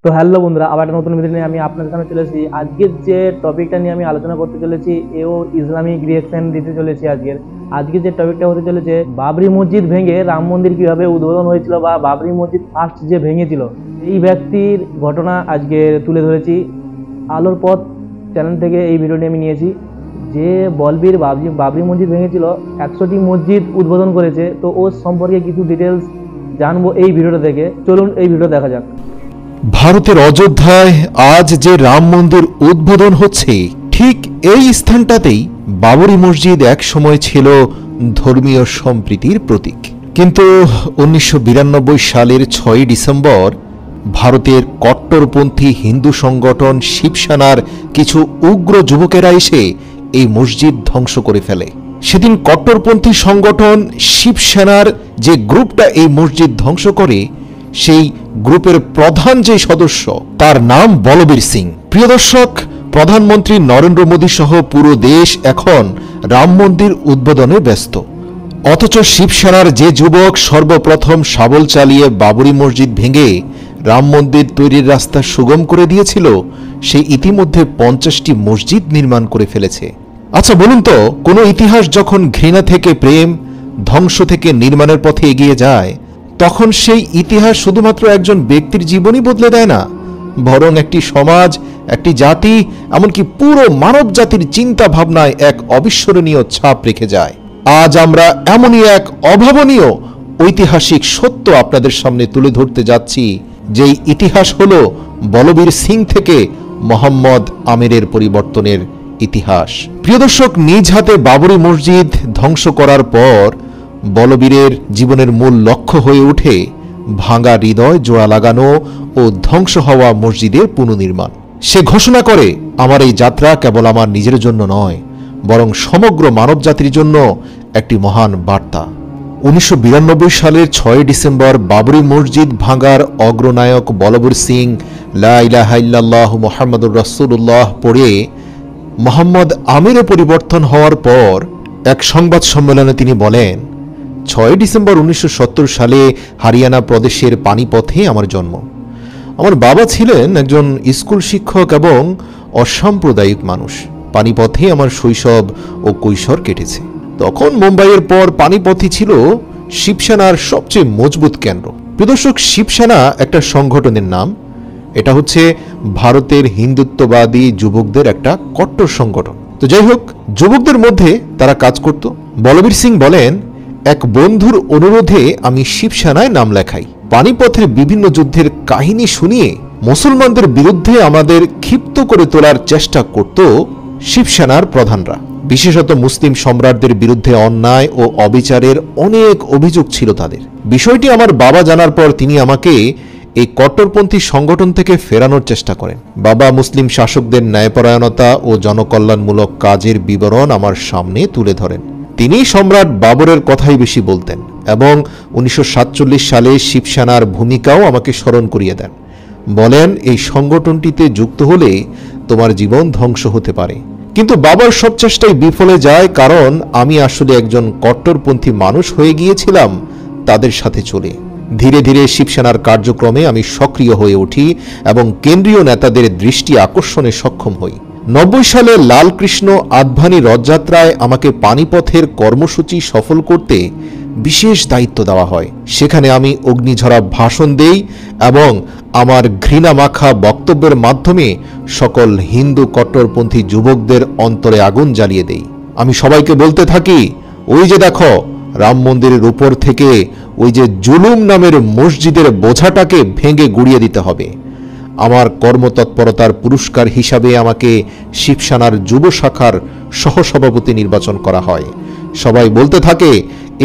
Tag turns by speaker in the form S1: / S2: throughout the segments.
S1: তো হ্যালো বন্ধুরা, আবার একটা নতুন ভিডিও নিয়ে আমি আপনাদের সামনে চলে এসেছি। আজকের যে টপিকটা নিয়ে আমি আলোচনা করতে চলেছি এও ইসলামিক রিয়েকশন দিতে চলেছি। আজকে যে টপিকটা হতে চলেছে, বাবরি মসজিদ ভেঙে রাম মন্দির কিভাবে উদ্বোধন হয়েছিল বা বাবরি মসজিদ ফার্স্ট যে ভেঙেছিল এই ব্যক্তির ঘটনা আজকে তুলে ধরেছি। আলোর পথ চ্যানেল থেকে এই ভিডিওটি আমি নিয়েছি। যে বলবীর বাবরি মসজিদ ভেঙেছিল, 100টি মসজিদ উদ্বোধন করেছে। তো ওর সম্পর্কে কিছু ডিটেলস জানবো এই ভিডিওটা থেকে। চলুন এই ভিডিও দেখা যাক।
S2: ভারতের অযোধ্যায় আজ যে রাম মন্দির উদ্বোধন হচ্ছে, ঠিক এই স্থানটাতেই বাবরি মসজিদ এক সময় ছিল ধর্মীয় সম্প্রীতির প্রতীক। কিন্তু 1992 সালের 6 ডিসেম্বর ভারতের কট্টরপন্থী হিন্দু সংগঠন শিবসেনার কিছু উগ্র যুবকেরা এসে এই মসজিদ ধ্বংস করে ফেলে। সেদিন কট্টরপন্থী সংগঠন শিবসেনার যে গ্রুপটা এই মসজিদ ধ্বংস করে, সেই গ্রুপের প্রধান যে সদস্য তার নাম বলবীর সিং। প্রিয় দর্শক, প্রধানমন্ত্রী নরেন্দ্র মোদী সহ পুরো দেশ এখন রাম মন্দির উদ্বোধনে ব্যস্ত। অথচ শিবসেনার যে যুবক সর্বপ্রথম শাবল চালিয়ে বাবরি মসজিদ ভেঙে রাম মন্দির তৈরির রাস্তা সুগম করে দিয়েছিল, সে ইতিমধ্যে 50টি মসজিদ নির্মাণ করে ফেলেছে। আচ্ছা বলুন তো, কোনো ইতিহাস যখন ঘৃণা থেকে প্রেম, ধ্বংস থেকে নির্মাণের পথে এগিয়ে যায়, তখন সেই ইতিহাস শুধুমাত্র একজন ব্যক্তির জীবনই বদলে দেয় না, বরং একটি সমাজ, একটি জাতি, এমনকি পুরো মানব জাতির চিন্তা ভাবনায় এক অবিস্মরণীয় ছাপ রেখে যায়। আজ আমরা এমনই এক অভাবনীয় ঐতিহাসিক সত্য আপনাদের সামনে তুলে ধরতে যাচ্ছি, যেই ইতিহাস হলো বলবীর সিং থেকে মোহাম্মদ আমিরের পরিবর্তনের ইতিহাস। প্রিয় দর্শক, নিজ হাতে বাবরি মসজিদ ধ্বংস করার পর বলবীরের জীবনের মূল লক্ষ্য হয়ে ওঠে ভাঙা হৃদয় জোড়া লাগানো ও ধ্বংস হওয়া মসজিদের পুনর্নির্মাণ। সে ঘোষণা করে, আমার এই যাত্রা কেবল আমার নিজের জন্য নয়, বরং সমগ্র মানব জাতির জন্য একটি মহান বার্তা। 1992 সালের 6 ডিসেম্বর বাবরি মসজিদ ভাঙার অগ্রনায়ক বলবীর সিং লা ইলাহা ইল্লাল্লাহু মুহাম্মাদুর রাসূলুল্লাহ পড়ে মোহাম্মদ আমিরে পরিবর্তন হওয়ার পর এক সংবাদ সম্মেলনে তিনি বলেন, 6 ডিসেম্বর 1970 সালে হরিয়ানা প্রদেশের পানিপথে আমার জন্ম। আমার বাবা ছিলেন একজন স্কুল শিক্ষক এবং অসাম্প্রদায়িক মানুষ। পানিপথে আমার শৈশব ও কৈশোর কেটেছে। তখন মুম্বাইয়ের পর পানিপথই ছিল শিবসেনার সবচেয়ে মজবুত কেন্দ্র। প্রদর্শক, শিবসেনা একটা সংগঠনের নাম। এটা হচ্ছে ভারতের হিন্দুত্ববাদী যুবকদের একটা কট্টর সংগঠন। তো যাই হোক, যুবকদের মধ্যে তারা কাজ করত। বলবীর সিং বলেন, এক বন্ধুর অনুরোধে আমি শিবসেনায় নাম লেখাই। পানিপথের বিভিন্ন যুদ্ধের কাহিনী শুনিয়ে মুসলমানদের বিরুদ্ধে আমাদের ক্ষিপ্ত করে তোলার চেষ্টা করত শিবসেনার প্রধানরা। বিশেষত মুসলিম সম্রাটদের বিরুদ্ধে অন্যায় ও অবিচারের অনেক অভিযোগ ছিল তাদের। বিষয়টি আমার বাবা জানার পর তিনি আমাকে এই কট্টরপন্থী সংগঠন থেকে ফেরানোর চেষ্টা করেন। বাবা মুসলিম শাসকদের ন্যায়পরায়ণতা ও জনকল্যাণমূলক কাজের বিবরণ আমার সামনে তুলে ধরেন। তিনি সম্রাট বাবরের কথাই বেশি বলতেন এবং 1947 সালে শিবসেনার ভূমিকাও আমাকে স্মরণ করিয়ে দেন। বলেন, এই সংগঠনটিতে যুক্ত হলে তোমার জীবন ধ্বংস হতে পারে। কিন্তু বাবার সব চেষ্টাই বিফলে যায়, কারণ আমি আসলে একজন কট্টরপন্থী মানুষ হয়ে গিয়েছিলাম তাদের সাথে চলে। ধীরে ধীরে শিবসেনার কার্যক্রমে আমি সক্রিয় হয়ে উঠি এবং কেন্দ্রীয় নেতাদের দৃষ্টি আকর্ষণে সক্ষম হই। 90 সালে লালকৃষ্ণ আদভানি রথযাত্রায় আমাকে পানিপথের কর্মসূচি সফল করতে বিশেষ দায়িত্ব দেওয়া হয়। সেখানে আমি অগ্নিঝরা ভাষণ দেই এবং আমার ঘৃণা মাখা বক্তব্যের মাধ্যমে সকল হিন্দু কট্টরপন্থী যুবকদের অন্তরে আগুন জ্বালিয়ে দেই। আমি সবাইকে বলতে থাকি, ওই যে দেখো, রাম মন্দিরের উপর থেকে ওই যে জুলুম নামের মসজিদের বোঝাটাকে ভেঙে গুড়িয়ে দিতে হবে। আমার কর্মতৎপরতার পুরস্কার হিসাবে আমাকে শিবসেনার যুব শাখার সহসভাপতি নির্বাচন করা হয়। সবাই বলতে থাকে,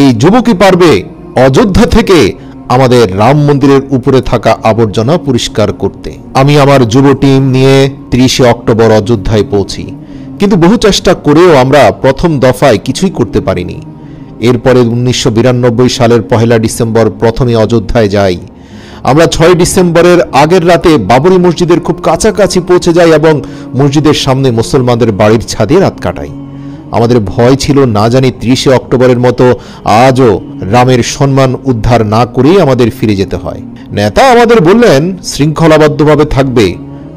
S2: এই যুবকই পারবে অযোধ্যা থেকে আমাদের রাম মন্দিরের উপরে থাকা আবর্জনা পরিষ্কার করতে। আমি আমার যুব টিম নিয়ে 30 অক্টোবর অযোধ্যায় পৌঁছি। কিন্তু বহু চেষ্টা করেও আমরা প্রথম দফায় কিছুই করতে পারিনি। এরপরে 1992 সালের 1 ডিসেম্বর প্রথমে অযোধ্যায় যাই। আমরা 6 ডিসেম্বরের আগের রাতে বাবরি মসজিদের খুব কাছাকাছি পৌঁছে যাই এবং মসজিদের সামনে মুসলমানদের বাড়ির ছাদে রাত কাটাই। আমাদের ভয় ছিল, না জানি 30 অক্টোবরের মতো আজও রামের সম্মান উদ্ধার না করেই আমাদের ফিরে যেতে হয়। নেতা আমাদের বললেন শৃঙ্খলাবদ্ধভাবে থাকবে,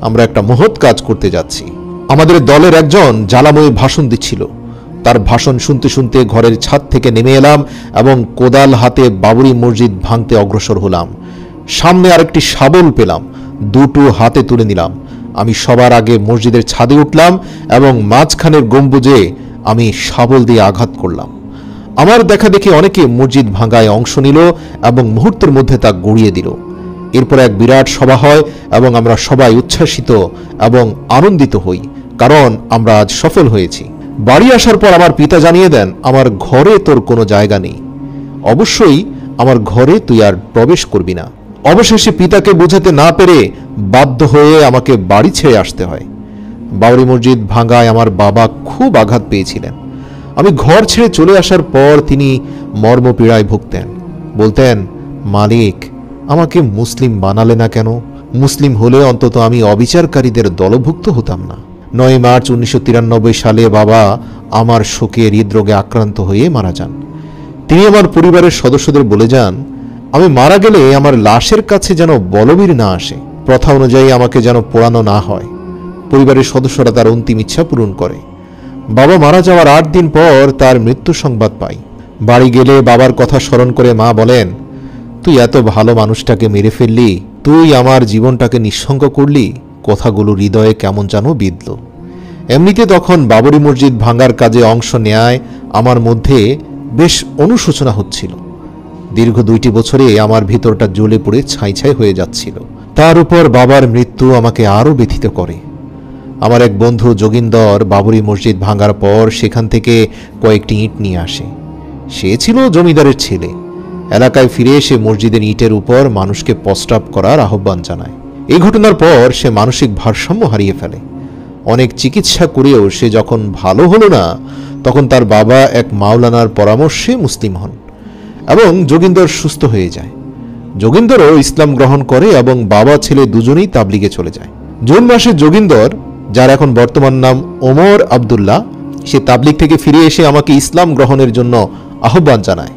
S2: আমরা একটা মহৎ কাজ করতে যাচ্ছি। আমাদের দলের একজন জ্বালাময়ী ভাষণ দিচ্ছিল। তার ভাষণ শুনতে শুনতে ঘরের ছাদ থেকে নেমে এলাম এবং কোদাল হাতে বাবরি মসজিদ ভাঙতে অগ্রসর হলাম। সামনে আরেকটি শাবল পেলাম, দুটো হাতে তুলে নিলাম। আমি সবার আগে মসজিদের ছাদে উঠলাম এবং মাঝখানের গম্বুজে আমি শাবল দিয়ে আঘাত করলাম। আমার দেখা দেখি অনেকে মসজিদ ভাঙায় অংশ নিল এবং মুহূর্তের মধ্যে তা গড়িয়ে দিল। এরপর এক বিরাট সভা হয় এবং আমরা সবাই উচ্ছ্বাসিত এবং আনন্দিত হই, কারণ আমরা আজ সফল হয়েছি। বাড়ি আসার পর আমার পিতা জানিয়ে দেন, আমার ঘরে তোর কোনো জায়গা নেই, অবশ্যই আমার ঘরে তুই আর প্রবেশ করবি না। অবশেষে পিতাকে বোঝাতে না পেরে বাধ্য হয়ে আমাকে বাড়ি ছেড়ে আসতে হয়। বাবরি মসজিদ ভাঙায় আমার বাবা খুব আঘাত পেয়েছিলেন। আমি ঘর ছেড়ে চলে আসার পর তিনি মর্মপীড়ায় ভুগতেন। বলতেন, মালিক, আমাকে মুসলিম বানালে না কেন? মুসলিম হলে অন্তত আমি অবিচারকারীদের দলভুক্ত হতাম না। 9 মার্চ 1993 সালে বাবা আমার শোকে হৃদরোগে আক্রান্ত হয়ে মারা যান। তিনি আমার পরিবারের সদস্যদের বলে যান, আমি মারা গেলে আমার লাশের কাছে যেন বলবীর না আসে, প্রথা অনুযায়ী আমাকে যেন পোড়ানো না হয়। পরিবারের সদস্যরা তার অন্তিম ইচ্ছা পূরণ করে। বাবা মারা যাওয়ার 8 দিন পর তার মৃত্যু সংবাদ পাই। বাড়ি গেলে বাবার কথা স্মরণ করে মা বলেন, তুই এত ভালো মানুষটাকে মেরে ফেললি, তুই আমার জীবনটাকে নিঃসঙ্গ করলি। কথাগুলো হৃদয়ে কেমন যেন বিঁধল। এমনিতে তখন বাবরি মসজিদ ভাঙার কাজে অংশ নেয়ায় আমার মধ্যে বেশ অনুশোচনা হচ্ছিল। দীর্ঘ 2টি বছরে আমার ভিতরটা জ্বলে পড়ে ছাই ছাই হয়ে যাচ্ছিল। তার উপর বাবার মৃত্যু আমাকে আরও ব্যথিত করে। আমার এক বন্ধু যোগিন্দর বাবরি মসজিদ ভাঙার পর সেখান থেকে কয়েকটি ইট নিয়ে আসে। সে ছিল জমিদারের ছেলে। এলাকায় ফিরে এসে মসজিদের ইটের উপর মানুষকে প্রস্রাব করার আহ্বান জানায়। এই ঘটনার পর সে মানসিক ভারসাম্য হারিয়ে ফেলে। অনেক চিকিৎসা করেও সে যখন ভালো হলো না, তখন তার বাবা এক মাওলানার পরামর্শে মুসলিম হন এবং যোগিন্দর সুস্থ হয়ে যায়। যোগিন্দরও ইসলাম গ্রহণ করে এবং বাবা ছেলে দুজনেই তাবলিগে চলে যায়। জুন মাসে যোগিন্দর, যার এখন বর্তমান নাম ওমর আবদুল্লাহ, সে তাবলিগ থেকে ফিরে এসে আমাকে ইসলাম গ্রহণের জন্য আহ্বান জানায়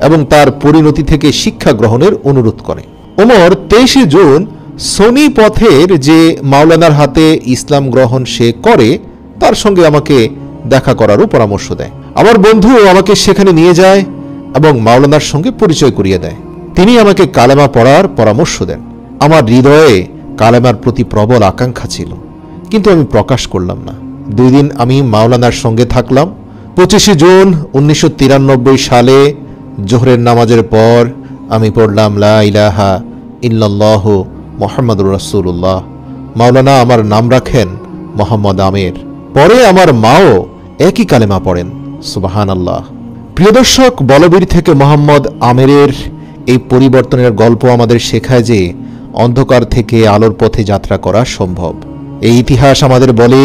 S2: এবং তার পরিণতি থেকে শিক্ষা গ্রহণের অনুরোধ করে। ওমর 23 জুন সোনিপথের যে মাওলানার হাতে ইসলাম গ্রহণ সে করে, তার সঙ্গে আমাকে দেখা করারও পরামর্শ দেয়। আমার বন্ধু আমাকে সেখানে নিয়ে যায় এবং মাওলানার সঙ্গে পরিচয় করিয়ে দেয়। তিনি আমাকে কালেমা পড়ার পরামর্শ দেন। আমার হৃদয়ে কালেমার প্রতি প্রবল আকাঙ্ক্ষা ছিল, কিন্তু আমি প্রকাশ করলাম না। 2 দিন আমি মাওলানার সঙ্গে থাকলাম। 25 জুন 1993 সালে জোহরের নামাজের পর আমি পড়লাম, লা ইলাহা ইল্লাল্লাহু মুহাম্মাদুর রাসূলুল্লাহ। মাওলানা আমার নাম রাখেন মোহাম্মদ আমের। পরে আমার মাও একই কালেমা পড়েন, সুবহানাল্লাহ। প্রিয় দর্শক, বলবীর থেকে মোহাম্মদ আমেরের এই পরিবর্তনের গল্প আমাদের শেখায় যে অন্ধকার থেকে আলোর পথে যাত্রা করা সম্ভব। এই ইতিহাস আমাদের বলে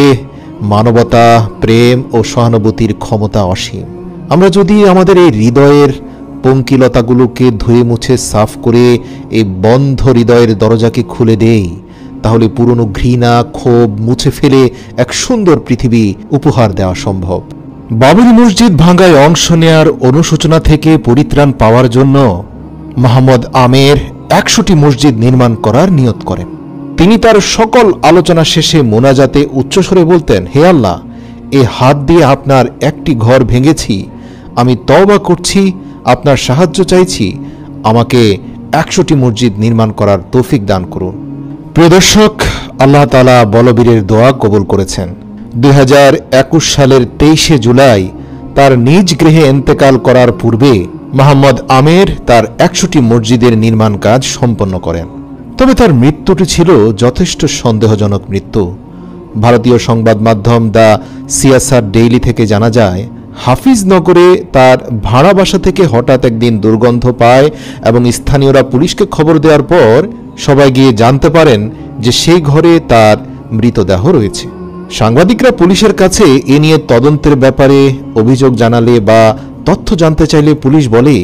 S2: মানবতা, প্রেম ও সহানুভূতির ক্ষমতা অসীম। আমরা যদি আমাদের এই হৃদয়ের পঙ্কিলতাগুলোকে ধুয়ে মুছে সাফ করে এই বন্ধ হৃদয়ের দরজাকে খুলে দেই, তাহলে পুরনো ঘৃণা, ক্ষোভ মুছে ফেলে এক সুন্দর পৃথিবী উপহার দেওয়া সম্ভব। বাবরি মসজিদ ভাঙায় অংশ নেয়ার অনুশোচনা থেকে পরিত্রাণ পাওয়ার জন্য মোহাম্মদ আমের 100টি মসজিদ নির্মাণ করার নিয়ত করেন। তিনি তার সকল আলোচনা শেষে মোনাজাতে উচ্চস্বরে বলতেন, হে আল্লাহ, এ হাত দিয়ে আপনার একটি ঘর ভেঙেছি, আমি তওবা করছি, আপনার সাহায্য চাইছি, আমাকে 100টি মসজিদ নির্মাণ করার তৌফিক দান করুন। প্রিয় দর্শক, আল্লাহ তাআলা বলবীরের দোয়া কবুল করেছেন। 2021 সালের 23 জুলাই তার নিজ গৃহে ইন্তেকাল করার পূর্বে মোহাম্মদ আমের তার 100টি মসজিদের নির্মাণ কাজ সম্পন্ন করেন। তবে তার মৃত্যুটি ছিল যথেষ্ট সন্দেহজনক মৃত্যু। ভারতীয় সংবাদ মাধ্যম দ্য সিয়াসার ডেইলি থেকে জানা যায়, হাফিজনগরে তার ভাড়া বাসা থেকে হঠাৎ একদিন দুর্গন্ধ পায় এবং স্থানীয়রা পুলিশকে খবর দেওয়ার পর সবাই গিয়ে জানতে পারেন যে সেই ঘরে তার মৃতদেহ রয়েছে। সাংবাদিকরা পুলিশের কাছে এ নিয়ে তদন্তের ব্যাপারে অভিযোগ জানালে বা তথ্য জানতে চাইলে পুলিশ বলে,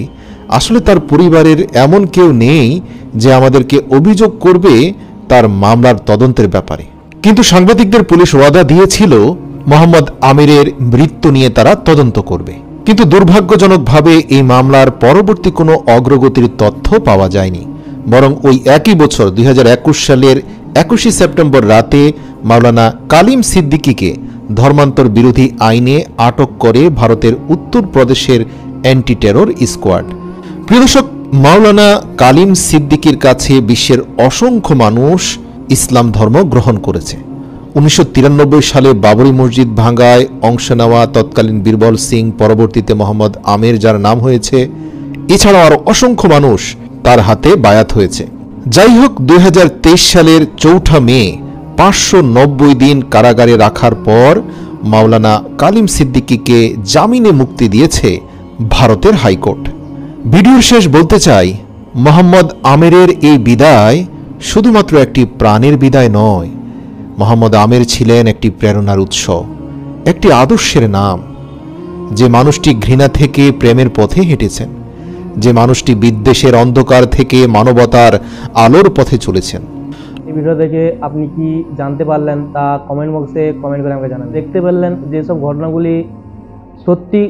S2: আসলে তার পরিবারের এমন কেউ নেই যে আমাদেরকে অভিযোগ করবে তার মামলার তদন্তের ব্যাপারে। কিন্তু সাংবাদিকদের পুলিশ ওয়াদা দিয়েছিল মোহাম্মদ আমিরের মৃত্যু নিয়ে তারা তদন্ত করবে। কিন্তু দুর্ভাগ্যজনকভাবে এই মামলার পরবর্তী কোনো অগ্রগতির তথ্য পাওয়া যায়নি। বরং ওই একই বছর 2021 সালের 21 সেপ্টেম্বর রাতে মাওলানা কালিম সিদ্দিকীকে ধর্মান্তর বিরোধী আইনে আটক করে ভারতের উত্তরপ্রদেশের অ্যান্টি টেরর স্কোয়াড। প্রিয় দর্শক, মাওলানা কালিম সিদ্দিকীর কাছে বিশ্বের অসংখ্য মানুষ ইসলাম ধর্ম গ্রহণ করেছে। 1993 সালে বাবরি মসজিদ ভাঙ্গায় অংশ নেওয়া তৎকালীন বীরবল সিং, পরবর্তীতে মোহাম্মদ আমের, যার নাম হয়েছে, এছাড়াও আরও অসংখ্য মানুষ তার হাতে বায়াত হয়েছে। যাই হোক, 2023 সালের 4 মে 590 দিন কারাগারে রাখার পর মাওলানা কালিম সিদ্দিকীকে জামিনে মুক্তি দিয়েছে ভারতের হাইকোর্ট। ভিডিওর শেষ বলতে চাই, মোহাম্মদ আমেরের এই বিদায় শুধুমাত্র একটি প্রাণের বিদায় নয়। মোহাম্মদ আমের ছিলেন একটি প্রেরণার উৎস, একটি আদর্শের নাম। যে মানুষটি ঘৃণা থেকে প্রেমের পথে হেঁটেছেন, যে মানুষটি বিদ্বেষের অন্ধকার থেকে মানবতার আলোর পথে চলেছেন।
S1: এই ভিডিও দেখে আপনি কি জানতে পারলেন তা কমেন্ট বক্সে কমেন্ট করে আমাকে জানান। দেখতে পারলেন যেসব ঘটনাগুলি সত্যি,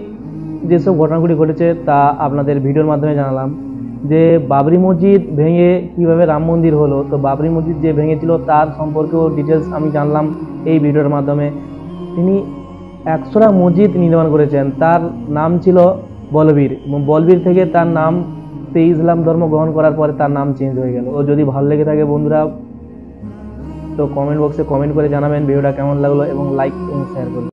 S1: যেসব ঘটনাগুলি ঘটেছে তা আপনাদের ভিডিওর মাধ্যমে জানালাম। যে বাবরি মসজিদ ভেঙে কিভাবে রাম মন্দির হলো, তো বাবরি মসজিদ যে ভেঙেছিল তার সম্পর্কেও ডিটেলস আমি জানলাম এই ভিডিওর মাধ্যমে। তিনি 100টা মসজিদ নির্মাণ করেছেন, তার নাম ছিল বলবীর, এবং বলবীর থেকে তার নাম, ইসলাম ধর্ম গ্রহণ করার পরে তার নাম চেঞ্জ হয়ে গেল। তো যদি ভালো লেগে থাকে বন্ধুরা, তো কমেন্ট বক্সে কমেন্ট করে জানাবেন ভিডিওটা কেমন লাগলো, এবং লাইক এবং শেয়ার করুন।